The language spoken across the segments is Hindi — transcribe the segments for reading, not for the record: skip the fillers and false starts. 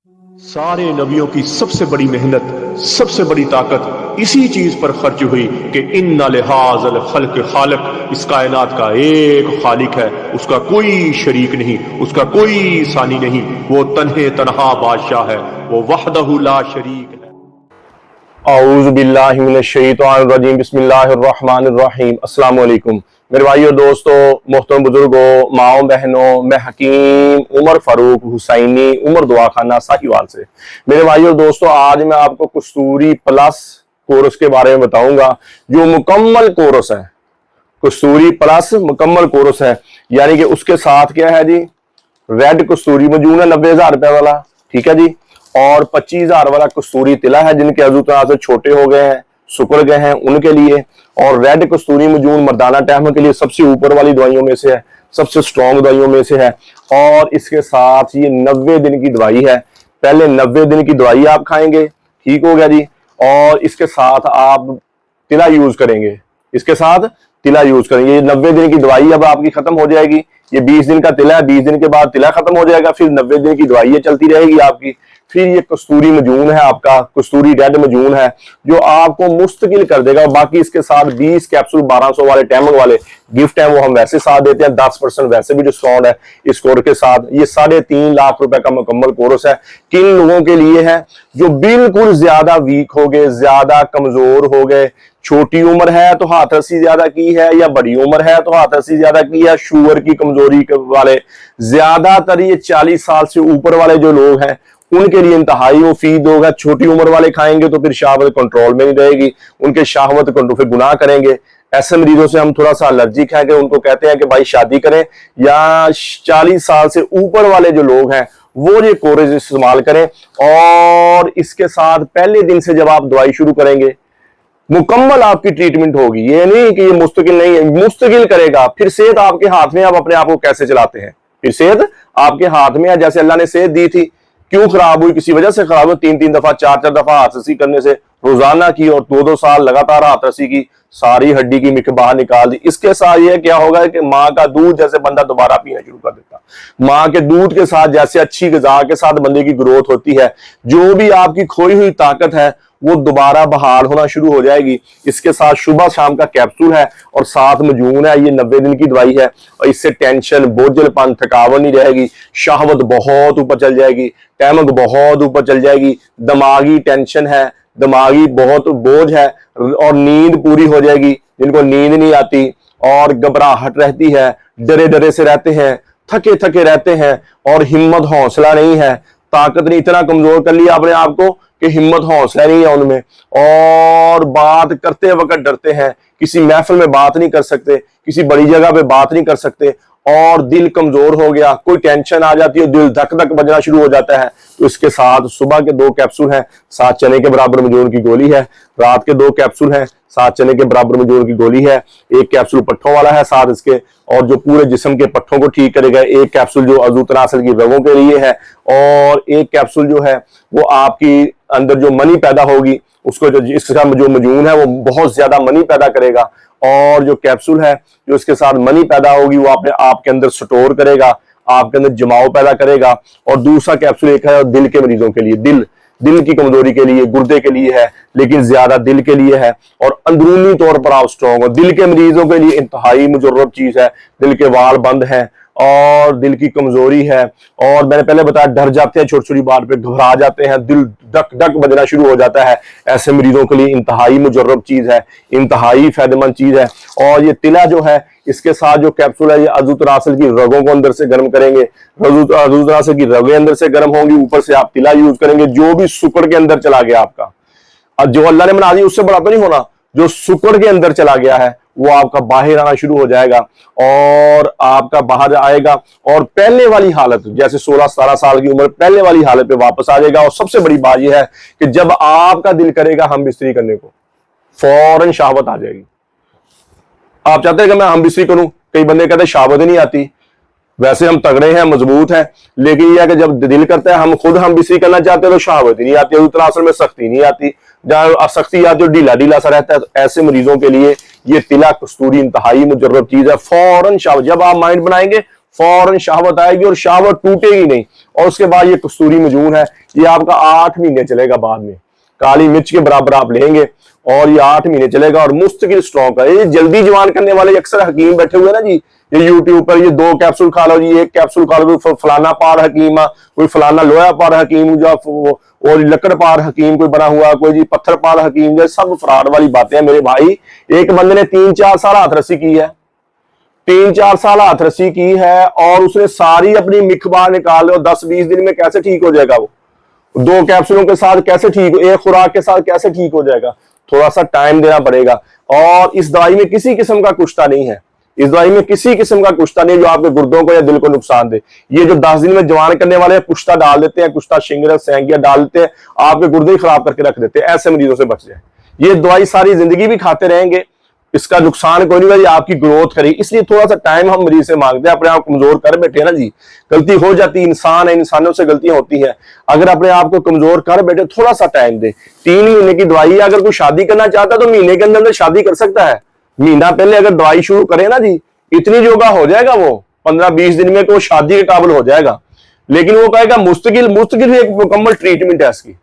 सारे नबियों की सबसे बड़ी मेहनत, सबसे बड़ी ताकत इसी चीज पर खर्च हुई कि इन्ना लिहाज़ल खल्क खालिक, इस कायनात का एक खालिक है, उसका कोई शरीक नहीं, उसका कोई सानी नहीं, वो तन्हे तन्हा बादशाह है, वो वहदहु ला शरीक है। औज़ु बिल्लाहि मिनश शैतानिर रजीम, बिस्मिल्लाहिर रहमानिर रहीम। अस्सलाम वालेकुम मेरे भाइयों, दोस्तों, मोहतरम बुजुर्गों, माओ बहनों, मैं हकीम उमर फारूक हुसैनी उमर दुआ खाना साहिवाल से। मेरे भाइयों दोस्तों, आज मैं आपको कस्तूरी प्लस कोर्स के बारे में बताऊंगा, जो मुकम्मल कोर्स है। कस्तूरी प्लस मुकम्मल कोर्स है, यानी कि उसके साथ क्या है जी, रेड कस्तूरी मौजूद है 90,000 रुपए वाला, ठीक है जी, और 25,000 वाला कस्तूरी तिला है, जिनके अजू तरह से छोटे हो गए हैं, सुकड़ गए हैं, उनके लिए। और रेड कस्तूरी मौजूद मर्दाना टाइम के लिए सबसे ऊपर वाली दवाइयों में से है, सबसे स्ट्रॉन्ग दवाइयों में से है। और इसके साथ ये 90 दिन की दवाई है। पहले 90 दिन की दवाई आप खाएंगे, ठीक हो गया जी, और इसके साथ आप तिला यूज करेंगे, इसके साथ तिला यूज करेंगे। ये 90 दिन की दवाई अब आपकी खत्म हो जाएगी। ये 20 दिन का तिला है, 20 दिन के बाद तिला खत्म हो जाएगा, फिर 90 दिन की दवाई चलती रहेगी आपकी। फिर ये कस्तूरी मजून है, आपका कस्तूरी रेड मजून है, जो आपको मुस्तकिल कर देगा। बाकी इसके साथ 20 कैप्सूल 1200 वाले टैमक वाले गिफ्ट है, वो हम वैसे साथ देते हैं। 10% वैसे भी डिस्काउंट है इस कोर्स के साथ। ये 3.5 लाख रुपए का मुकम्मल कोर्स है। किन लोगों के लिए है? जो बिल्कुल ज्यादा वीक हो गए, ज्यादा कमजोर हो गए, छोटी उम्र है तो हाथ रस्सी ज्यादा की है, या बड़ी उम्र है तो हाथ रस्सी ज्यादा की है, शुगर की कमजोरी वाले, ज्यादातर ये 40 साल से ऊपर वाले जो लोग हैं, उनके लिए इंतहाई मुफीद होगा। छोटी उम्र वाले खाएंगे तो फिर शहावत कंट्रोल में नहीं रहेगी, उनके शहावत कंट्रोल, फिर गुनाह करेंगे। ऐसे मरीजों से हम थोड़ा सा एलर्जिक है कि उनको कहते हैं कि भाई शादी करें, या 40 साल से ऊपर वाले जो लोग हैं वो ये कोर्स इस्तेमाल करें। और इसके साथ पहले दिन से जब आप दवाई शुरू करेंगे, मुकम्मल आपकी ट्रीटमेंट होगी। ये नहीं कि ये मुस्तकिल नहीं है, मुस्तकिल करेगा। फिर सेहत आपके हाथ में, आप अपने आप को कैसे चलाते हैं, फिर सेहत आपके हाथ में है। जैसे अल्लाह ने सेहत दी थी, क्यों खराब हुई? किसी वजह से खराब हुई। 3-3 दफा 4-4 दफा हाथ रस्सी करने से, रोजाना की, और 2-2 साल लगातार हाथ रस्सी की, सारी हड्डी की मिक बाहर निकाल दी। इसके साथ ये क्या होगा कि माँ का दूध जैसे बंदा दोबारा पीना शुरू कर देता। माँ के दूध के साथ जैसे अच्छी ग़िज़ा के साथ बंदे की ग्रोथ होती है, जो भी आपकी खोई हुई ताकत है वो दोबारा बहाल होना शुरू हो जाएगी। इसके साथ सुबह शाम का कैप्सूल है, और साथ मजून है। ये 90 दिन की दवाई है, और इससे टेंशन, बोझलपन, थकावट नहीं रहेगी। शहवत बहुत ऊपर चल जाएगी, टैमक बहुत ऊपर चल जाएगी, दिमागी टेंशन है, दिमागी बहुत बोझ है, और नींद पूरी हो जाएगी। जिनको नींद नहीं आती और घबराहट रहती है, डरे डरे से रहते हैं, थके थके रहते हैं, और हिम्मत हौसला नहीं है, ताकत नहीं, इतना कमजोर कर लिया अपने आप को कि हिम्मत हौसला नहीं है उनमें, और बात करते वक्त डरते हैं, किसी महफिल में बात नहीं कर सकते, किसी बड़ी जगह पे बात नहीं कर सकते, और दिल कमजोर हो गया, कोई टेंशन आ जाती है, दिल धक धक बजना शुरू हो जाता है। तो इसके साथ सुबह के 2 कैप्सूल हैं, 7 चने के बराबर मजून की गोली है। रात के 2 कैप्सूल हैं, 7 चने के बराबर मजून की गोली है। 1 कैप्सूल पट्ठों वाला है साथ इसके, और जो पूरे जिस्म के पट्ठों को ठीक करेगा। 1 कैप्सूल जो अज़ू तनासर की रगों के लिए है, और 1 कैप्सूल जो है वो आपकी अंदर जो मनी पैदा होगी उसको, जो इसके साथ जो मजून है वो बहुत ज्यादा मनी पैदा करेगा। और जो कैप्सूल है जो इसके साथ मनी पैदा होगी वो आपने आपके अंदर स्टोर करेगा, आपके अंदर जमाव पैदा करेगा। और दूसरा कैप्सूल एक है दिल के मरीजों के लिए, दिल की कमजोरी के लिए, गुर्दे के लिए है, लेकिन ज्यादा दिल के लिए है, और अंदरूनी तौर पर आप स्ट्रॉन्ग हो। दिल के मरीजों के लिए इंतहाई मुजर्रब चीज है। दिल के वाल बंद हैं, और दिल की कमजोरी है, और मैंने पहले बताया डर जाते हैं, छोटी छोटी बात पे घबरा जाते हैं, दिल धक धक बजना शुरू हो जाता है। ऐसे मरीजों के लिए इंतहाई मुजर्रब चीज है, इंतहाई फायदेमंद चीज है। और ये तिला जो है, इसके साथ जो कैप्सूल है, ये अज़ू तनासर की रगों को अंदर से गर्म करेंगे। अज़ू तनासर की रगें अंदर से गर्म होंगी, ऊपर से आप तिला यूज करेंगे। जो भी सुकड़ के अंदर चला गया आपका, और जो अल्लाह ने बना दी उससे बड़ा तो नहीं होना, जो सुकड़ के अंदर चला गया है वो आपका बाहर आना शुरू हो जाएगा, और आपका बाहर आएगा, और पहले वाली हालत, जैसे 16-17 साल की उम्र, पहले वाली हालत पे वापस आ जाएगा। और सबसे बड़ी बात यह है कि जब आपका दिल करेगा हम बिस्तरी करने को, फौरन शहावत आ जाएगी। आप चाहते हैं कि मैं हम बिस्तरी करूं, कई बंदे कहते हैं शहावत ही नहीं आती। वैसे हम तगड़े हैं, मजबूत हैं, लेकिन यह है कि जब दिल करता है, हम खुद हम बिस्तरी करना चाहते हैं तो शहावत ही नहीं आती, उतना असल में सख्ती नहीं आती। जहां सख्ती आती है ढीला ढीला सा रहता है। तो ऐसे मरीजों के लिए ये तिला कस्तूरी इंतहाई मुजर्रब चीज है। फौरन शहावत, जब आप माइंड बनाएंगे फौरन शहावत आएगी और शहावत टूटेगी नहीं। और उसके बाद ये कस्तूरी मजून है, ये आपका 8 महीने चलेगा। बाद में काली मिर्च के बराबर आप लेंगे और ये 8 महीने चलेगा और मुस्तकिल स्ट्रॉन्ग है। ये जल्दी जवान करने वाले अक्सर हकीम बैठे हुए ना जी, ये यूट्यूब पर ये 2 कैप्सूल खा लो जी, 1 कैप्सूल खा लो, कोई फलाना पार हकीम, कोई फलाना लोहा पार हकीम, जो और लकड़ पार हकीम कोई बना हुआ, कोई जी पत्थर पार हकीम, जो सब फ्रॉड वाली बातें हैं मेरे भाई। एक बंदे ने 3-4 साल हाथ रस्सी की है, 3-4 साल हाथ रस्सी की है और उसने सारी अपनी मिख बाहर निकाल लो। 10-20 दिन में कैसे ठीक हो जाएगा वो? 2 कैप्सूलों के साथ कैसे ठीक हो, 1 खुराक के साथ कैसे ठीक हो जाएगा? थोड़ा सा टाइम देना पड़ेगा। और इस दवाई में किसी किस्म का कुश्ता नहीं है, इस दवाई में किसी किस्म का कुश्ता नहीं जो आपके गुर्दों को या दिल को नुकसान दे। ये जो 10 दिन में जवान करने वाले कुश्ता डाल देते हैं, कुश्ता शिंगरस सेंगिया डाल देते हैं, आपके गुर्दे ही खराब करके रख देते हैं। ऐसे मरीजों से बच जाए। ये दवाई सारी जिंदगी भी खाते रहेंगे, इसका नुकसान कोई नहीं होगा, आपकी ग्रोथ करेगी। इसलिए थोड़ा सा टाइम हम मरीज से मांगते हैं। अपने आप कमजोर कर बैठे ना जी, गलती हो जाती है, इंसान है, इंसानों से गलतियां होती हैं। अगर अपने आप को कमजोर कर बैठे, थोड़ा सा टाइम दे। 3 महीने की दवाई है। अगर कोई शादी करना चाहता है तो महीने के अंदर शादी कर सकता है। महीना पहले अगर दवाई शुरू करे ना जी, इतनी योगा हो जाएगा वो 15-20 दिन में तो शादी के काबिल हो जाएगा। लेकिन वो कहेगा मुस्तकिल एक मुकम्मल ट्रीटमेंट है इसकी।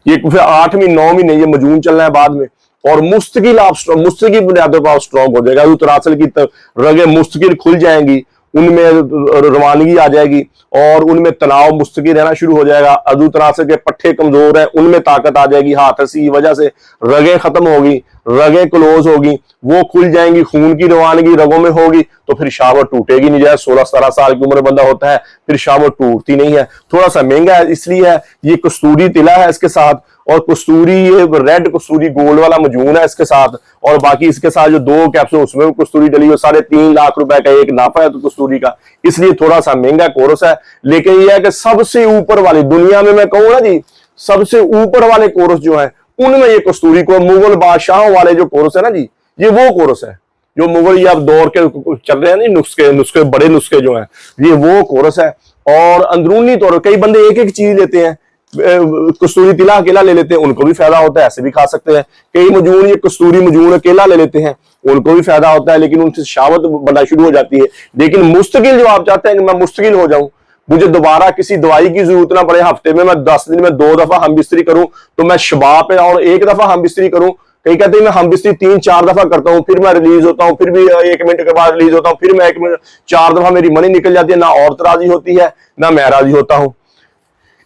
ये फिर 8 महीने 9 महीने ये मजून चलना है बाद में, और मुस्तकिल बुनियादों पर स्ट्रॉन्ग हो जाएगा। तरासल की रगें मुस्तकिल खुल जाएंगी, उनमें रवानगी आ जाएगी और उनमें तनाव मुस्तकिल रहना शुरू हो जाएगा। अजू तरासल के पट्टे कमजोर है, उनमें ताकत आ जाएगी। हाथ रस्सी की वजह से रगें खत्म होगी, रगें क्लोज होगी, वो खुल जाएंगी, खून की रवानगी रगों में होगी, तो फिर शावत टूटेगी नहीं। जैसे 16-17 साल की उम्र बंदा होता है, फिर शावत टूटती नहीं है। थोड़ा सा महंगा है इसलिए है। ये कस्तूरी तिला है इसके साथ, और कस्तूरी ये रेड कस्तूरी गोल्ड वाला मजून है इसके साथ, और बाकी इसके साथ जो 2 कैप्सूल उसमें कस्तूरी डली हुई, 3.5 लाख रुपए का एक नाफा है तो कस्तूरी का, इसलिए थोड़ा सा महंगा कोर्स है। लेकिन यह है कि सबसे ऊपर वाली दुनिया में मैं कहूँ ना जी, सबसे ऊपर वाले कोर्स जो है उनमें ये कस्तूरी को, मुगल बादशाहों वाले जो कोर्स है ना जी, ये वो कोर्स है जो मुगल ये अब दौर के चल रहे हैं नहीं, नुस्खे बड़े नुस्खे जो हैं, ये वो कोर्स है। और अंदरूनी तौर पर कई बंदे एक चीज लेते हैं, कस्तूरी तिला अकेला ले लेते हैं, उनको भी फायदा होता है, ऐसे भी खा सकते हैं। कई मजून ये कस्तूरी मजून अकेला ले लेते हैं, उनको भी फायदा होता है, लेकिन उनसे शावत बनना शुरू हो जाती है। लेकिन मुस्तकिल जो आप चाहते हैं कि मैं मुस्तकिल हो जाऊं, मुझे दोबारा किसी दवाई की जरूरत ना पड़े, हफ्ते में मैं 10 दिन में 2 दफा हम बिस्तरी करूं, तो मैं शबा पे और 1 दफा हम बिस्तरी करूं। कई कहते हैं मैं हम बिस्तरी 3-4 दफा करता हूं, फिर मैं रिलीज होता हूं, फिर भी 1 मिनट के बाद रिलीज होता हूं, फिर मैं 1 मिनट 4 दफा मेरी मनी निकल जाती है। ना औरत राजी होती है, ना मैं राजी होता हूं।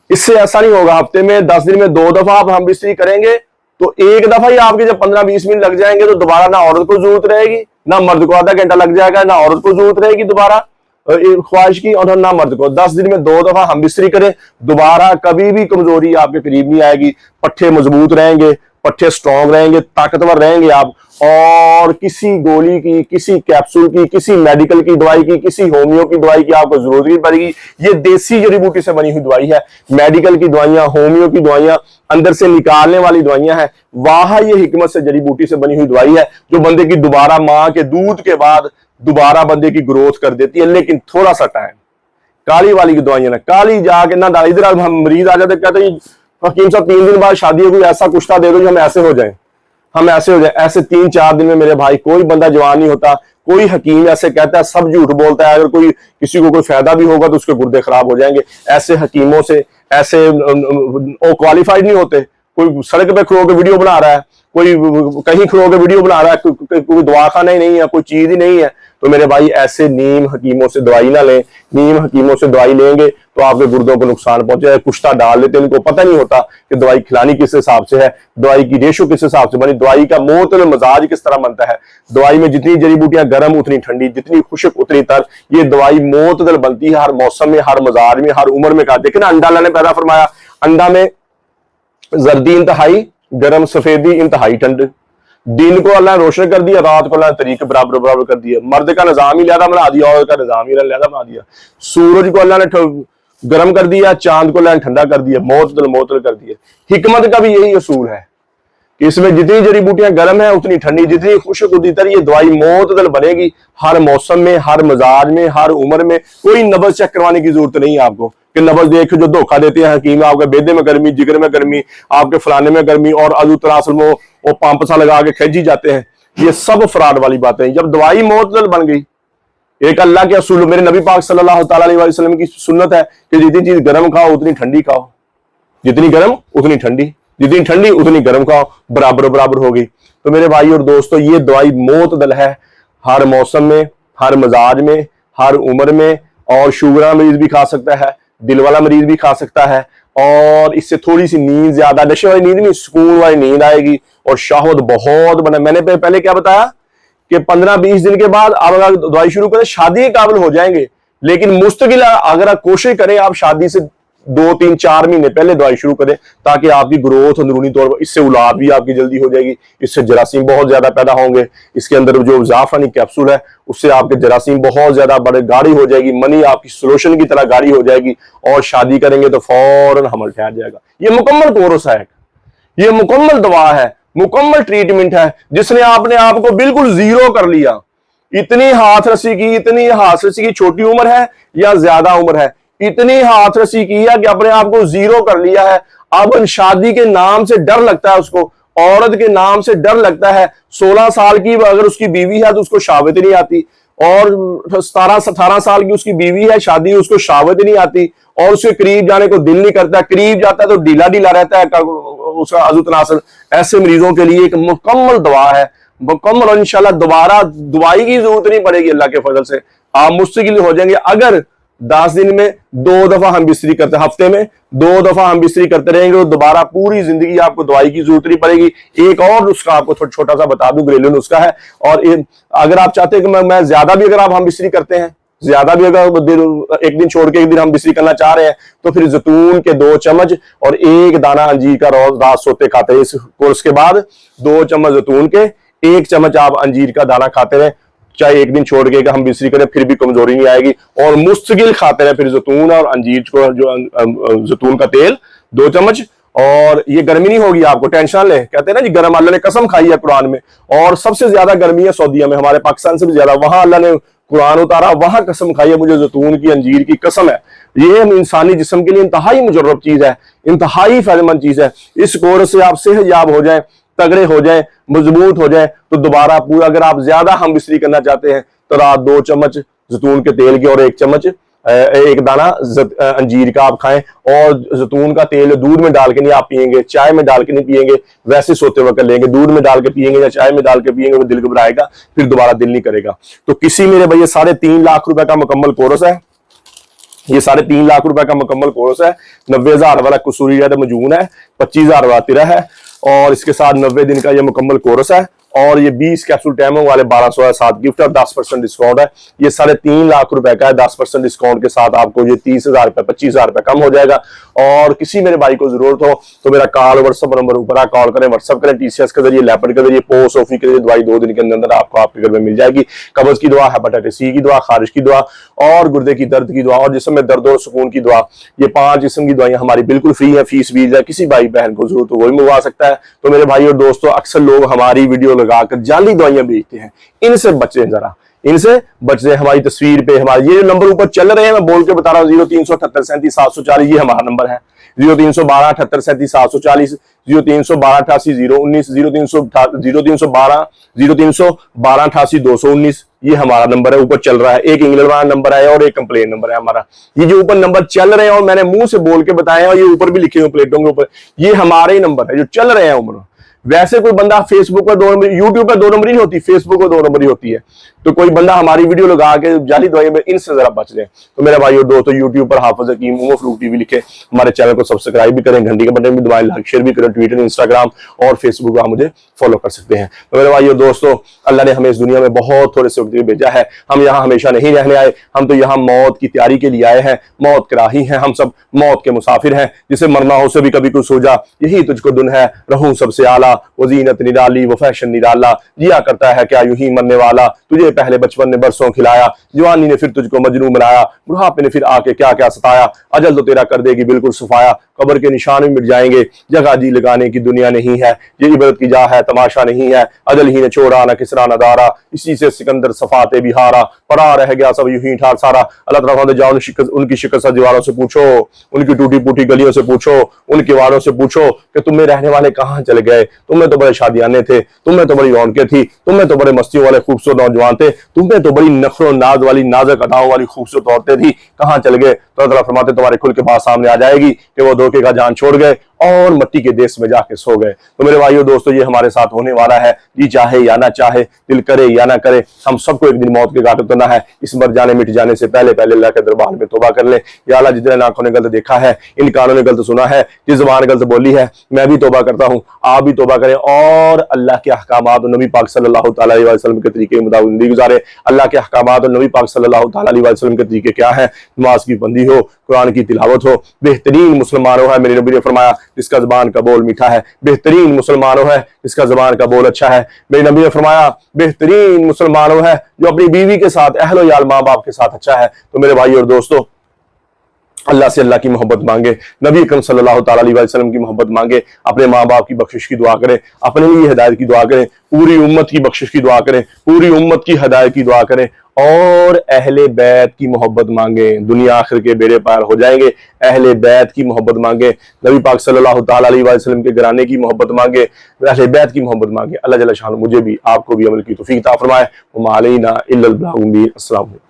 इससे ऐसा नहीं होगा। हफ्ते में 10 दिन में 2 दफा आप हम बिस्तरी करेंगे तो 1 दफा ही आपके जब 15-20 मिनट लग जाएंगे तो दोबारा ना औरत को जरूरत रहेगी, ना मर्द को आधा घंटा लग जाएगा, ना औरत को जरूरत रहेगी दोबारा ख्वाहिश की, और ना मर्द को। 10 दिन में 2 दफा हम बिस्तरी करें, दोबारा कभी भी कमजोरी आपके करीब नहीं आएगी। पट्टे मजबूत रहेंगे, पट्टे स्ट्रॉन्ग रहेंगे, ताकतवर रहेंगे आप। और किसी गोली की, किसी कैप्सूल की, किसी मेडिकल की दवाई की, किसी होम्यो की दवाई की आपको जरूरत नहीं पड़ेगी। ये देसी जड़ी बूटी से बनी हुई दवाई है। मेडिकल की दवाइयां, होम्यो की दवाइयां, अंदर से निकालने वाली दवाइयां हैं, वहां ये हिकमत से जड़ी बूटी से बनी हुई दवाई है जो बंदे की दोबारा मां के दूध के बाद दोबारा बंदे की ग्रोथ कर देती है। लेकिन थोड़ा सा टाइम। काली वाली की दवाइयां ना काली जाके ना, इधर हम मरीज आ जाते कहते हैं हकीम साहब 3 दिन बाद शादी है, कोई ऐसा कुश्ता दे दो जो हम ऐसे हो जाए, हम ऐसे हो जाए। ऐसे 3-4 दिन में मेरे भाई कोई बंदा जवान नहीं होता। कोई हकीम ऐसे कहता है, सब झूठ बोलता है। अगर कोई किसी को कोई फायदा भी होगा तो उसके गुर्दे खराब हो जाएंगे। ऐसे हकीमों से ऐसे वो क्वालिफाइड नहीं होते। कोई सड़क पे खड़ो के वीडियो बना रहा है, कोई कहीं खड़ो के वीडियो बना रहा है, कोई दवाखाना ही नहीं है, कोई चीज ही नहीं है। तो मेरे भाई ऐसे नीम हकीमों से दवाई ना लें। नीम हकीमों से दवाई लेंगे तो आपके गुर्दों को नुकसान पहुंचेगा। कुश्ता डाल देते हैं, उनको पता नहीं होता कि दवाई खिलानी किस हिसाब से है, दवाई की रेशो किस हिसाब से बनी, दवाई का मोतल मजाज किस तरह बनता है। दवाई में जितनी जड़ी बूटियां गर्म उतनी ठंडी, जितनी खुश्क उतनी तर। ये दवाई मोतदल बनती है हर मौसम में, हर मजाज में, हर उम्र में। कहा देखना अंडा अल्लाह ने पैदा फरमाया, अंडा में जर्दी इंतहाई गर्म, सफेदी इंतहाई ठंड। दिन को अल्लाह ने रोशन कर दिया, रात को अल्लाह ने तरीके बराबर बराबर कर दिया। मर्द का निजाम ही लिहाजा बना दिया, औरत का निजाम ही लिहाजा बना दिया। सूरज को अल्लाह ने गर्म कर दिया, चांद को अल्लाह ने ठंडा कर दिया, मोतल कर दिया। हिकमत का भी यही असूल है कि इसमें जितनी जड़ी बूटियां गर्म है उतनी ठंडी, जितनी खुश्क उतनी तर। ये दवाई मोतदल बनेगी हर मौसम में, हर मजाज में, हर उम्र में। कोई नब्ज चेक करवाने की जरूरत नहीं है आपको कि नब्ज देख जो धोखा देते हैं हकीम, आपके बेदे में गर्मी, जिगर में गर्मी, आपके फलाने में गर्मी, और अजू तरासल में वो पंप सा लगा के खींची जाते हैं। ये सब फ्रॉड वाली बातें हैं। जब दवाई मोतदल बन गई एक अल्लाह के असूल, मेरे नबी पाक सल्लल्लाहु ताला अलैहि वसल्लम की सुन्नत है कि जितनी चीज गर्म खाओ उतनी ठंडी खाओ, जितनी गर्म उतनी ठंडी, जितनी ठंडी उतनी गर्म खाओ, बराबर बराबर होगी। तो मेरे भाई और दोस्तों, ये दवाई मोतदल है, हर मौसम में, हर मिजाज में, हर उम्र में। और शुगर मरीज भी खा सकता है, दिल वाला मरीज भी खा सकता है। और इससे थोड़ी सी नींद, ज्यादा नशे वाली नींद नहीं, सुकून वाली नींद आएगी और शहवत बहुत बना। मैंने पहले क्या बताया कि 15-20 दिन के बाद आप अगर दवाई शुरू करें शादी के काबिल हो जाएंगे, लेकिन मुस्तकिल अगर आप कोशिश करें, आप शादी से 2-3-4 महीने पहले दवाई शुरू करें, ताकि आपकी ग्रोथ अंदरूनी तौर पर, इससे औलाद भी आपकी जल्दी हो जाएगी, इससे जरासीम बहुत ज्यादा पैदा होंगे। इसके अंदर जो जाफरानी कैप्सूल है उससे आपके जरासीम बहुत ज्यादा बड़े गाढ़ी हो जाएगी, मनी आपकी सोल्यूशन की तरह गाढ़ी हो जाएगी और शादी करेंगे तो फौरन हमल ठहर जाएगा। ये मुकम्मल कोर्स है, ये मुकम्मल दवा है, मुकम्मल ट्रीटमेंट है, जिसने आपने आपको बिल्कुल जीरो कर लिया। इतनी हाथ रसी की, इतनी हाथ रसी की, छोटी उम्र है या ज्यादा उम्र है, इतनी हाथ रसी की है कि अपने आप को जीरो कर लिया है। अब शादी के नाम से डर लगता है उसको, औरत के नाम से डर लगता है। 16 साल की अगर उसकी बीवी है तो उसको शावत नहीं आती, और 17-18 साल की उसकी बीवी है, शादी उसको शावत नहीं आती, और उसके करीब जाने को दिल नहीं करता, करीब जाता है तो ढीला ढीला रहता है उसका अज़ु तनासुल। ऐसे मरीजों के लिए एक मुकम्मल दवा है, मुकम्मल। और इंशाल्लाह दोबारा दवाई की जरूरत नहीं पड़ेगी, अल्लाह के फजल से आप मुस्तकिल हो जाएंगे। अगर 10 दिन में 2 दफा हम बिस्तरी करते, हफ्ते में 2 दफा हम बिस्तरी करते रहेंगे तो दोबारा पूरी जिंदगी आपको दवाई की जरूरत नहीं पड़ेगी। एक और नुस्खा आपको छोटा सा बता दूं, घरेलू नुस्खा है। और अगर आप चाहते हैं कि मैं ज्यादा भी अगर आप हम बिस्तरी करते हैं, ज्यादा भी अगर एक दिन छोड़ के एक दिन हम बिस्तरी करना चाह रहे हैं, तो फिर जैतून के 2 चम्मच और 1 दाना अंजीर का रोज रात सोते खाते हैं। इस कोर्स के बाद 2 चम्मच जैतून के, 1 चम्मच आप अंजीर का दाना खाते रहे, चाहे एक दिन छोड़ के हम बिस्तरी करें फिर भी कमजोरी नहीं आएगी। और मुस्तकिल खाते रहे फिर जैतून और अंजीर को, जो जैतून का तेल 2 चम्मच। और ये गर्मी नहीं होगी आपको, टेंशन ले, कहते हैं ना जी गर्म, अल्लाह ने कसम खाई है कुरान में। और सबसे ज्यादा गर्मी है सऊदीया में, हमारे पाकिस्तान से भी ज्यादा, वहां अल्लाह ने कुरान उतारा, वहां कसम खाई है, मुझे जैतून की अंजीर की कसम है। ये इंसानी जिस्म के लिए इंतहाई मुजर्रब चीज है, इंतहाई फायदेमंद चीज है। इस कोर्स से आप सेहतयाब हो जाए, तगड़े हो जाए, मजबूत हो जाए, तो दोबारा पूरा, अगर आप ज्यादा हम बिस्तरी करना चाहते हैं तो रात 2 चम्मच जैतून के तेल के और 1 चम्मच 1 दाना अंजीर का आप खाएं। और जैतून का तेल दूध में डाल के नहीं आप पिएंगे, चाय में डाल के नहीं पिएंगे, वैसे सोते वक्त लेंगे, दूध में डाल के पिएंगे या चाय में डाल के पिएंगे, वो दिल घबराएगा, फिर दोबारा दिल नहीं करेगा। तो किसी मेरे भैया 3.5 लाख रुपए का मुकम्मल कोर्स है, ये 3.5 लाख रुपए का मुकम्मल कोर्स है। 90,000 वाला कसूरी मजून है, 25,000 वाला तिरा है, और इसके साथ 90 दिन का ये मुकम्मल कोर्स है। और ये 20 कैप्सूल टैमो वाले 1200 है, 7 गिफ्ट और 10% डिस्काउंट है। ये 3.5 लाख रुपए का है, 10% डिस्काउंट के साथ आपको ये 30,000 रुपए, 25,000 रुपए कम हो जाएगा। और किसी मेरे भाई को जरूरत हो तो मेरा कॉल व्हाट्सएप नंबर ऊपर है, कॉल करें, व्हाट्सएप करें, TCS के जरिए, लैपट के जरिए, पोस्ट ऑफिस के जरिए दवाई 2 दिन के अंदर आपको आपके घर में मिल जाएगी। कब्ज की दवा, हेपेटाइटिस सी की दवा, खारिश की दवा, और गुर्दे की दर्द की दवा, और जिस्म में दर्द और सुकून की दवा, ये 5 किस्म की दवाइयां हमारी बिल्कुल फ्री है, फीस भी है। किसी भाई बहन को जरूरत हो वही मंगवा सकता है। तो मेरे भाई और दोस्तों, अक्सर लोग हमारी वीडियो लगाकर जाली दवाइयां बेचते हैं, इनसे बचें, जरा इनसे बचें। हमारी तस्वीर पे हमारे ये नंबर ऊपर चल रहे हैं, मैं बोल के बता रहा हूँ, 0378 37 740 ये हमारा नंबर है, 0312 78 37 740, 0312 88 019, 0312 88 219, ये हमारा नंबर है, ऊपर चल रहा है। एक इंग्लैंड वाला नंबर है और एक कंप्लेन नंबर है हमारा। ये जो ऊपर नंबर चल रहे हैं और मैंने मुंह से बोल के बताए हैं, और ये ऊपर भी लिखे हुए प्लेटों के ऊपर, ये हमारे ही नंबर है जो चल रहे हैं उम्र। वैसे कोई बंदा फेसबुक पर 2 नंबर, यूट्यूब पर 2 नंबर ही होती, फेसबुक पर 2 नंबर ही होती है। तो कोई बंदा हमारी वीडियो लगा के जाली दवाई में, इनसे जरा बच जाए। तो मेरे भाई और दोस्तों, यूट्यूब पर हाफिज हकीम उमर फरूक टीवी लिखे, हमारे चैनल को सब्सक्राइब भी करें, घंटी के बटन भी दबाएं, लाइक शेयर भी करें, ट्विटर, इंस्टाग्राम और फेसबुक पर आप मुझे फॉलो कर सकते हैं। तो मेरे भाई और दोस्तों, अल्लाह ने हमें इस दुनिया में बहुत थोड़े से वक्त भेजा है, हम यहाँ हमेशा नहीं रहने आए, हम तो यहाँ मौत की तैयारी के लिए आए हैं, मौत के राही हैं, हम सब मौत के मुसाफिर हैं। जिसे मरना हो से भी कभी कुछ हो जा, यही तुझको दुन है, रहूं सबसे आला, वजीनत निराली, वो फैशन निराला, जिया करता है क्या यूं ही मरने वाला, तुझे पहले बचपन ने बरसों खिलाया, जवानी ने फिर तुझको मजनू बनाया, बुढ़ापे ने फिर आके क्या क्या सताया, अजल तो तेरा कर देगी बिल्कुल सफाया, कब्र के निशान भी मिट जाएंगे, जगह जी लगाने की दुनिया नहीं है, ये इबरत की जा है तमाशा नहीं है, अजल ही ने छोड़ा न किसरा न दारा, इसी से सिकंदर सफाते भी हारा, पड़ा रह गया सब यूं ही ठार सारा। अल्लाह तआला जाओ उनकी शिकस्त दीवारों से पूछो, उनकी टूटी फूटी गलियों से पूछो, उनके वारों से पूछो कि तुम्हें रहने वाले कहाँ चले गए, तुम्हें तो बड़े शादियाने थे, तुम्हें तो बड़ी रौनकें थी, तुम्हें तो बड़े मस्तियों वाले खूबसूरत नौजवान थे, तुम्हें तो बड़ी नखरो नाज वाली नाजक अदाओं वाली खूबसूरत औरतें थी, कहाँ चल गए? तो अल्लाह फरमाते तुम्हारे खुल के बात सामने आ जाएगी कि वो धोखे का जान छोड़ गए और मट्टी के देश में जाके सो गए। तो मेरे भाइयों दोस्तों, ये हमारे साथ होने वाला है, जी चाहे या ना चाहे, दिल करे या ना करे, हम सबको एक दिन मौत के घाट उतरना है। इस मर जाने मिट जाने से पहले पहले अल्लाह के दरबार में तौबा कर ले। या अल्लाह, जितने आंखों ने गलत देखा है, इन कानों ने गलत सुना है, जिस ज़बान गलत बोली है, मैं भी तौबा करता हूँ, आप भी तौबा करें और अल्लाह के अहकामात और नबी पाक सल्लल्लाहु अलैहि वसल्लम के तरीके के मुताबिक जिंदगी गुजारे। अल्लाह के अहकामात और नबी पाक सल्लल्लाहु अलैहि वसल्लम के तरीके क्या है? नमाज की बंदी हो, कुरान की तिलावत हो, बेहतरीन मुसलमानों है, मेरे नबी ने फरमाया जिसका ज़बान का बोल मीठा है, बेहतरीन मुसलमानों है जिसका ज़बान का बोल अच्छा है। मेरे नबी ने फरमाया बेहतरीन मुसलमानों है जो अपनी बीवी के साथ, अहलो याल, माँ बाप के साथ अच्छा है। तो मेरे भाई और दोस्तों, अल्लाह से अल्लाह की मोहब्बत मांगे, नबी अकरम सल्लल्लाहु अलैहि वसल्लम की मोहब्बत मांगे, अपने माँ बाप की बख्शिश की दुआ करें, अपने लिए हिदायत की दुआ करें, पूरी उम्मत की बख्शिश की दुआ करें, पूरी उम्मत की हिदायत की दुआ करें और अहले बैत की मोहब्बत मांगे। दुनिया आखिर के बेड़े पार हो जाएंगे। अहले बैत की मोहब्बत मांगे, नबी पाक सल्लल्लाहु अलैहि वसल्लम के घराने की मोहब्बत मांगे, अहले बैत की मोहब्बत मांगे। अल्लाह जल्ल शान मुझे भी आपको भी अमल की तौफीक अता फरमाए। व मा अलैना इल्लल बलाग। अस्सलाम वालेकुम।